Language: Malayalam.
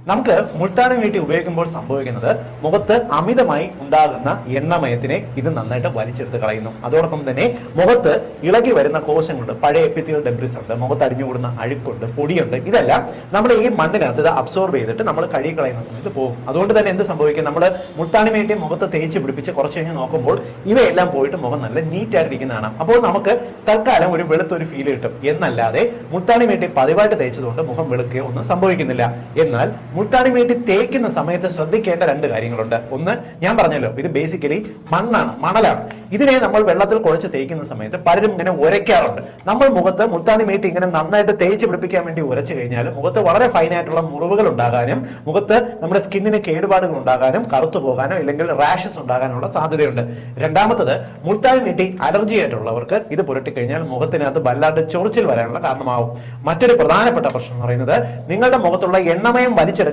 നമുക്ക് മുൾട്ടാണി മിട്ടി ഉപയോഗിക്കുമ്പോൾ സംഭവിക്കുന്നത് മുഖത്ത് അമിതമായി ഉണ്ടാകുന്ന എണ്ണമയത്തിനെ ഇത് നന്നായിട്ട് വലിച്ചെടുത്ത് കളയുന്നു. അതോടൊപ്പം തന്നെ മുഖത്ത് ഇളകി വരുന്ന കോശങ്ങളുണ്ട്, പഴയ എപ്പിത്തിയൽ ഡെബ്രിസ് ഉണ്ട്, മുഖത്ത് അടിഞ്ഞുകൂടുന്ന അഴുക്കുണ്ട്, പൊടിയുണ്ട്. ഇതെല്ലാം നമ്മൾ ഈ മണ്ണിനകത്ത് ഇത് അബ്സോർബ് ചെയ്തിട്ട് നമ്മൾ കഴുകി കളയുന്ന സമയത്ത് പോകും. അതുകൊണ്ട് തന്നെ എന്ത് സംഭവിക്കും, നമ്മൾ മുൾട്ടാണി മിട്ടി മുഖത്ത് തേച്ച് പിടിപ്പിച്ച് കുറച്ച് കഴിഞ്ഞ് നോക്കുമ്പോൾ ഇവയെല്ലാം പോയിട്ട് മുഖം നല്ല നീറ്റ് ആയിട്ടിരിക്കുന്നതാണ്. അപ്പോൾ നമുക്ക് തൽക്കാലം ഒരു വെളുത്തൊരു ഫീൽ കിട്ടും. എന്നല്ലാതെ മുൾട്ടാണി മിട്ടി പതിവായിട്ട് തേച്ചതുകൊണ്ട് മുഖം വെളുക്കുകയോ ഒന്നും സംഭവിക്കുന്നില്ല. എന്നാൽ മുൾട്ടാണി മിട്ടി തേക്കുന്ന സമയത്ത് ശ്രദ്ധിക്കേണ്ട രണ്ട് കാര്യങ്ങളുണ്ട്. ഒന്ന്, ഞാൻ പറഞ്ഞല്ലോ, ഇത് ബേസിക്കലി മണ്ണാണ്, മണലാണ്. ഇതിനെ നമ്മൾ വെള്ളത്തിൽ കുഴച്ച് തേക്കുന്ന സമയത്ത് പലരും ഇങ്ങനെ ഉരയ്ക്കാറുണ്ട്. നമ്മൾ മുഖത്ത് മുൾട്ടാണി മിട്ടി ഇങ്ങനെ നന്നായിട്ട് തേച്ച് പിടിപ്പിക്കാൻ വേണ്ടി ഉരച്ചു കഴിഞ്ഞാൽ മുഖത്ത് വളരെ ഫൈനായിട്ടുള്ള മുറിവുകൾ ഉണ്ടാകാനും മുഖത്ത് നമ്മുടെ സ്കിന്നിന് കേടുപാടുകൾ ഉണ്ടാകാനും കറുത്തു പോകാനോ ഇല്ലെങ്കിൽ റാഷസ് ഉണ്ടാകാനുള്ള സാധ്യതയുണ്ട്. രണ്ടാമത്തത്, മുൾട്ടാനി മിട്ടി അലർജി ആയിട്ടുള്ളവർക്ക് ഇത് പുരട്ടി കഴിഞ്ഞാൽ മുഖത്തിനകത്ത് വല്ലാണ്ട് ചൊറിച്ചിൽ വരാനുള്ള കാരണമാവും. മറ്റൊരു പ്രധാനപ്പെട്ട പ്രശ്നം എന്ന് പറയുന്നത്, നിങ്ങളുടെ മുഖത്തുള്ള എണ്ണമയം വലിച്ചെടുത്ത്